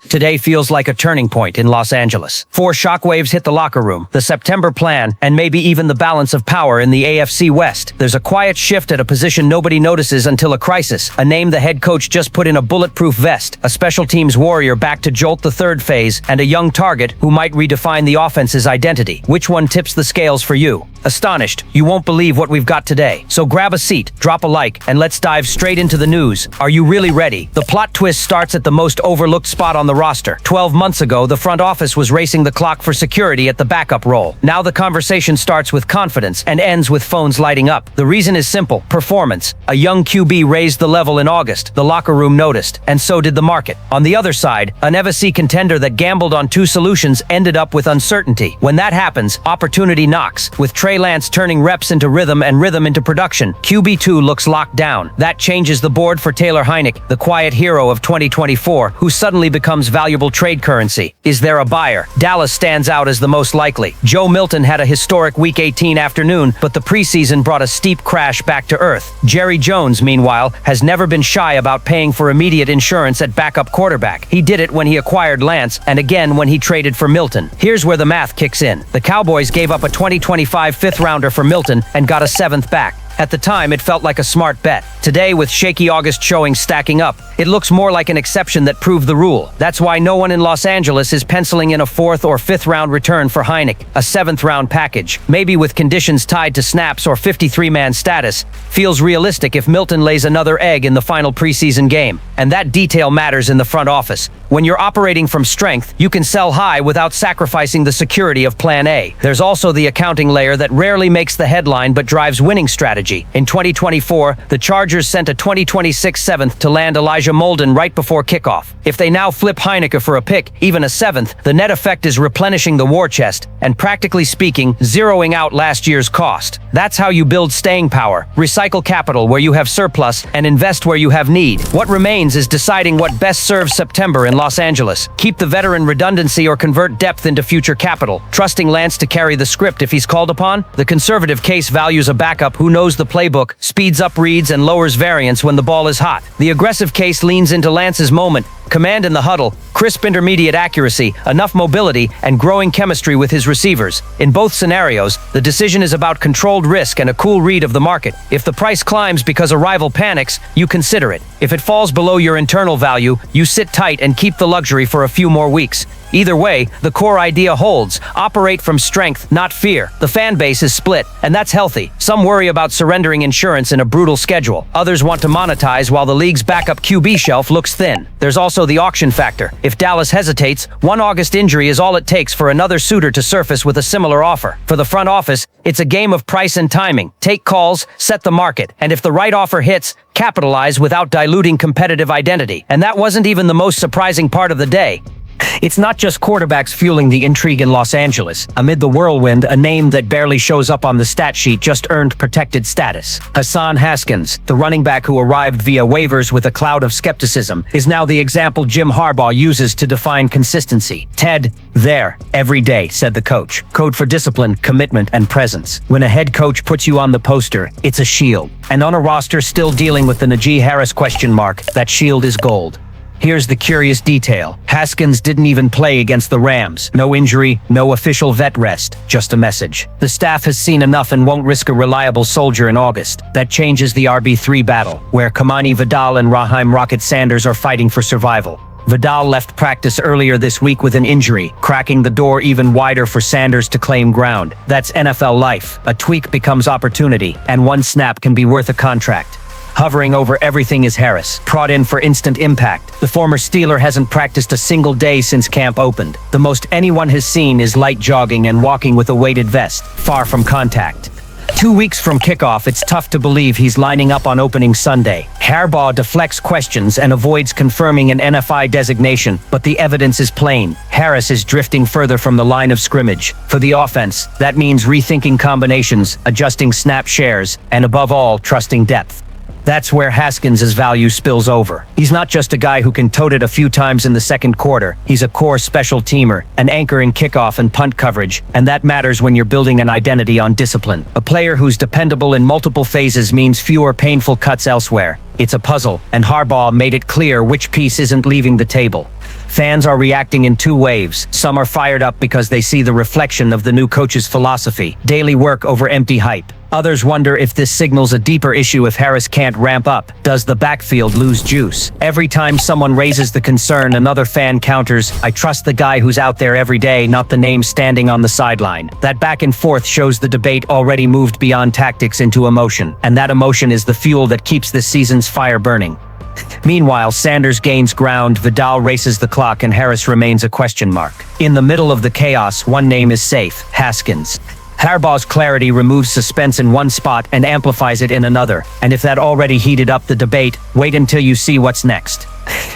Today feels like a turning point in Los Angeles. 4 shockwaves hit the locker room, the September plan, and maybe even the balance of power in the AFC West. There's a quiet shift at a position nobody notices until a crisis. A name the head coach just put in a bulletproof vest, a special teams warrior back to jolt the third phase, and a young target who might redefine the offense's identity. Which one tips the scales for you? Astonished, you won't believe what we've got today. So grab a seat, drop a like, and let's dive straight into the news. Are you really ready? The plot twist starts at the most overlooked spot on the roster. 12 months ago, the front office was racing the clock for security at the backup role. Now the conversation starts with confidence and ends with phones lighting up. The reason is simple: performance. A young QB raised the level in August. The locker room noticed, and so did the market. On the other side, an NFC contender that gambled on 2 solutions ended up with uncertainty. When that happens, opportunity knocks. With Trey Lance turning reps into rhythm and rhythm into production, QB2 looks locked down. That changes the board for Taylor Heinicke, the quiet hero of 2024, who suddenly becomes valuable trade currency. Is there a buyer? Dallas stands out as the most likely. Joe Milton had a historic Week 18 afternoon, but the preseason brought a steep crash back to earth. Jerry Jones, meanwhile, has never been shy about paying for immediate insurance at backup quarterback. He did it when he acquired Lance, and again when he traded for Milton. Here's where the math kicks in. The Cowboys gave up a 2025 fifth-rounder for Milton and got a 7th back. At the time, it felt like a smart bet. Today, with shaky August showings stacking up, it looks more like an exception that proved the rule. That's why no one in Los Angeles is penciling in a 4th or 5th round return for Heinicke, a 7th round package. Maybe with conditions tied to snaps or 53-man status, feels realistic if Milton lays another egg in the final preseason game. And that detail matters in the front office. When you're operating from strength, you can sell high without sacrificing the security of Plan A. There's also the accounting layer that rarely makes the headline but drives winning strategy. In 2024, the Chargers sent a 2026 7th to land Elijah Molden right before kickoff. If they now flip Heinicke for a pick, even a 7th, the net effect is replenishing the war chest and, practically speaking, zeroing out last year's cost. That's how you build staying power. Recycle capital where you have surplus and invest where you have need. What remains is deciding what best serves September in Los Angeles. Keep the veteran redundancy or convert depth into future capital, trusting Lance to carry the script if he's called upon. The conservative case values a backup who knows the playbook, speeds up reads, and lowers variance when the ball is hot. The aggressive case leans into Lance's moment: command in the huddle, crisp intermediate accuracy, enough mobility, and growing chemistry with his receivers. In both scenarios, the decision is about controlled risk and a cool read of the market. If the price climbs because a rival panics, you consider it. If it falls below your internal value, you sit tight and keep the luxury for a few more weeks. Either way, the core idea holds. Operate from strength, not fear. The fan base is split, and that's healthy. Some worry about surrendering insurance in a brutal schedule. Others want to monetize while the league's backup QB shelf looks thin. There's also the auction factor. If Dallas hesitates, one August injury is all it takes for another suitor to surface with a similar offer. For the front office, it's a game of price and timing. Take calls, set the market, and if the right offer hits, capitalize without diluting competitive identity. And that wasn't even the most surprising part of the day. It's not just quarterbacks fueling the intrigue in Los Angeles. Amid the whirlwind, a name that barely shows up on the stat sheet just earned protected status. Hassan Haskins, the running back who arrived via waivers with a cloud of skepticism, is now the example Jim Harbaugh uses to define consistency. "Ted, there, every day," said the coach. Code for discipline, commitment, and presence. When a head coach puts you on the poster, it's a shield. And on a roster still dealing with the Najee Harris question mark, that shield is gold. Here's the curious detail. Haskins didn't even play against the Rams. No injury, no official vet rest, just a message. The staff has seen enough and won't risk a reliable soldier in August. That changes the RB3 battle, where Kamani Vidal and Raheem Rocket Sanders are fighting for survival. Vidal left practice earlier this week with an injury, cracking the door even wider for Sanders to claim ground. That's NFL life. A tweak becomes opportunity, and one snap can be worth a contract. Hovering over everything is Harris, brought in for instant impact. The former Steeler hasn't practiced a single day since camp opened. The most anyone has seen is light jogging and walking with a weighted vest, far from contact. 2 weeks from kickoff, it's tough to believe he's lining up on opening Sunday. Harbaugh deflects questions and avoids confirming an NFI designation, but the evidence is plain. Harris is drifting further from the line of scrimmage. For the offense, that means rethinking combinations, adjusting snap shares, and above all, trusting depth. That's where Haskins' value spills over. He's not just a guy who can tote it a few times in the second quarter. He's a core special teamer, an anchor in kickoff and punt coverage, and that matters when you're building an identity on discipline. A player who's dependable in multiple phases means fewer painful cuts elsewhere. It's a puzzle, and Harbaugh made it clear which piece isn't leaving the table. Fans are reacting in two waves. Some are fired up because they see the reflection of the new coach's philosophy, daily work over empty hype. Others wonder if this signals a deeper issue if Harris can't ramp up. Does the backfield lose juice? Every time someone raises the concern, another fan counters, "I trust the guy who's out there every day, not the name standing on the sideline." That back and forth shows the debate already moved beyond tactics into emotion, and that emotion is the fuel that keeps this season's fire burning. Meanwhile, Sanders gains ground, Vidal races the clock, and Harris remains a question mark. In the middle of the chaos, one name is safe: Haskins. Harbaugh's clarity removes suspense in one spot and amplifies it in another. And if that already heated up the debate, wait until you see what's next.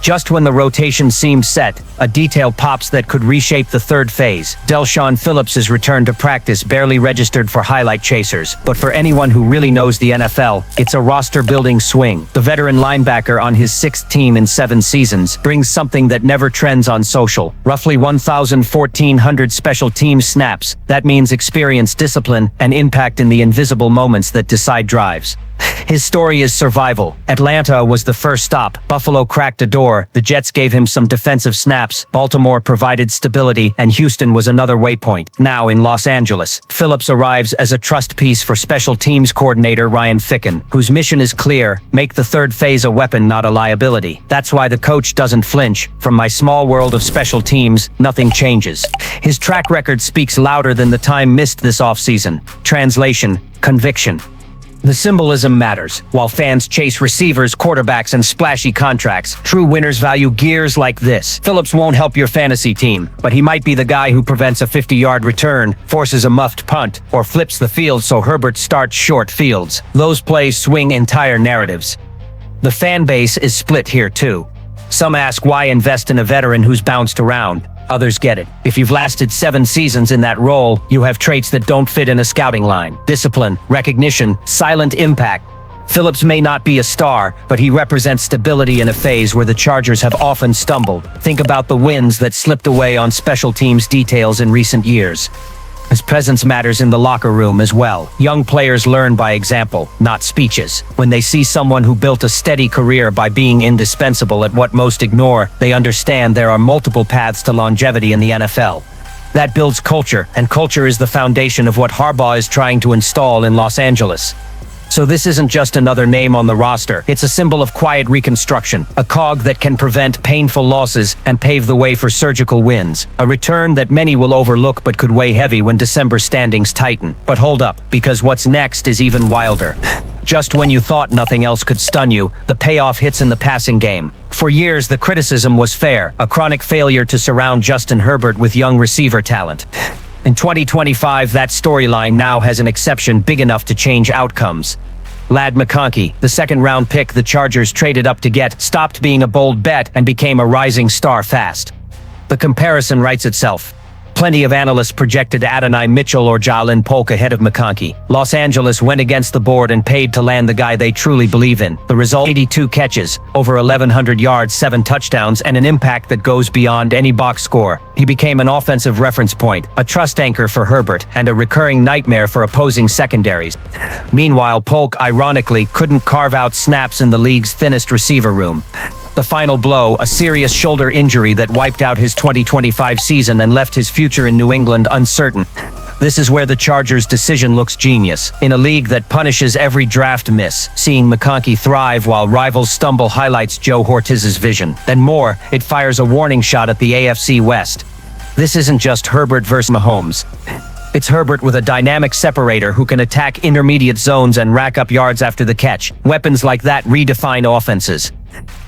Just when the rotation seemed set, a detail pops that could reshape the third phase. Del'Shawn Phillips's return to practice barely registered for highlight chasers, but for anyone who really knows the NFL, it's a roster-building swing. The veteran linebacker on his 6th team in 7 seasons brings something that never trends on social. Roughly 1,400 special teams snaps. That means experience, discipline, and impact in the invisible moments that decide drives. His story is survival. Atlanta was the first stop. Buffalo cracked a door. The Jets gave him some defensive snaps. Baltimore provided stability, and Houston was another waypoint. Now in Los Angeles, Phillips arrives as a trust piece for special teams coordinator Ryan Ficken, whose mission is clear: make the third phase a weapon, not a liability. That's why the coach doesn't flinch. From my small world of special teams, nothing changes. His track record speaks louder than the time missed this offseason. Translation: conviction. The symbolism matters. While fans chase receivers, quarterbacks, and splashy contracts, true winners value gears like this. Phillips won't help your fantasy team, but he might be the guy who prevents a 50-yard return, forces a muffed punt, or flips the field so Herbert starts short fields. Those plays swing entire narratives. The fan base is split here too. Some ask, why invest in a veteran who's bounced around? Others get it. If you've lasted 7 seasons in that role, you have traits that don't fit in a scouting line. Discipline, recognition, silent impact. Phillips may not be a star, but he represents stability in a phase where the Chargers have often stumbled. Think about the wins that slipped away on special teams details in recent years. His presence matters in the locker room as well. Young players learn by example, not speeches. When they see someone who built a steady career by being indispensable at what most ignore, they understand there are multiple paths to longevity in the NFL. That builds culture, and culture is the foundation of what Harbaugh is trying to install in Los Angeles. So this isn't just another name on the roster. It's a symbol of quiet reconstruction, a cog that can prevent painful losses and pave the way for surgical wins. A return that many will overlook but could weigh heavy when December standings tighten. But hold up, because what's next is even wilder. Just when you thought nothing else could stun you, the payoff hits in the passing game. For years, the criticism was fair, a chronic failure to surround Justin Herbert with young receiver talent. In 2025, that storyline now has an exception big enough to change outcomes. Lad McConkey, the second-round pick the Chargers traded up to get, stopped being a bold bet and became a rising star fast. The comparison writes itself. Plenty of analysts projected Adonai Mitchell or Jalen Polk ahead of McConkey. Los Angeles went against the board and paid to land the guy they truly believe in. The result: 82 catches, over 1,100 yards, 7 touchdowns, and an impact that goes beyond any box score. He became an offensive reference point, a trust anchor for Herbert, and a recurring nightmare for opposing secondaries. Meanwhile, Polk, ironically, couldn't carve out snaps in the league's thinnest receiver room. The final blow, a serious shoulder injury that wiped out his 2025 season and left his future in New England uncertain. This is where the Chargers' decision looks genius. In a league that punishes every draft miss, seeing McConkey thrive while rivals stumble highlights Joe Hortiz's vision. Then more, it fires a warning shot at the AFC West. This isn't just Herbert versus Mahomes. It's Herbert with a dynamic separator who can attack intermediate zones and rack up yards after the catch. Weapons like that redefine offenses.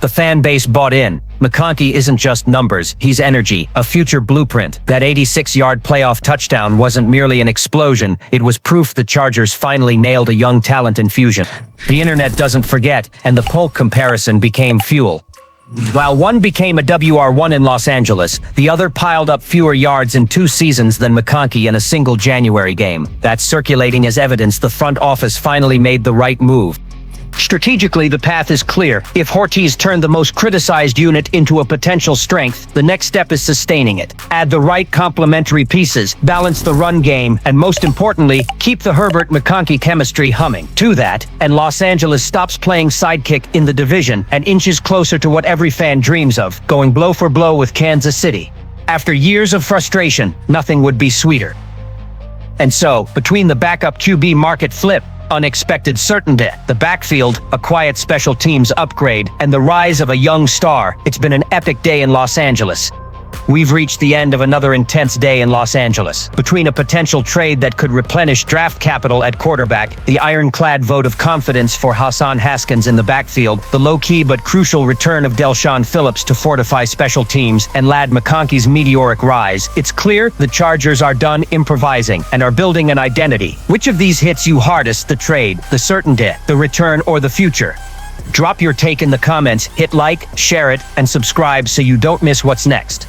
The fan base bought in. McConkey isn't just numbers, he's energy, a future blueprint. That 86-yard playoff touchdown wasn't merely an explosion, it was proof the Chargers finally nailed a young talent infusion. The internet doesn't forget, and the Polk comparison became fuel. While one became a WR1 in Los Angeles, the other piled up fewer yards in 2 seasons than McConkey in a single January game. That's circulating as evidence the front office finally made the right move. Strategically, the path is clear. If Ortiz turned the most criticized unit into a potential strength, the next step is sustaining it. Add the right complementary pieces, balance the run game, and most importantly, keep the Herbert-McConkey chemistry humming. To that, and Los Angeles stops playing sidekick in the division and inches closer to what every fan dreams of, going blow for blow with Kansas City. After years of frustration, nothing would be sweeter. And so, between the backup QB market flip, unexpected certainty, the backfield, a quiet special teams upgrade, and the rise of a young star, it's been an epic day in Los Angeles. We've reached the end of another intense day in Los Angeles. Between a potential trade that could replenish draft capital at quarterback, the ironclad vote of confidence for Hassan Haskins in the backfield, the low-key but crucial return of Del'Shawn Phillips to fortify special teams, and Lad McConkey's meteoric rise, it's clear the Chargers are done improvising and are building an identity. Which of these hits you hardest, the trade, the certainty, the return, or the future? Drop your take in the comments, hit like, share it, and subscribe so you don't miss what's next.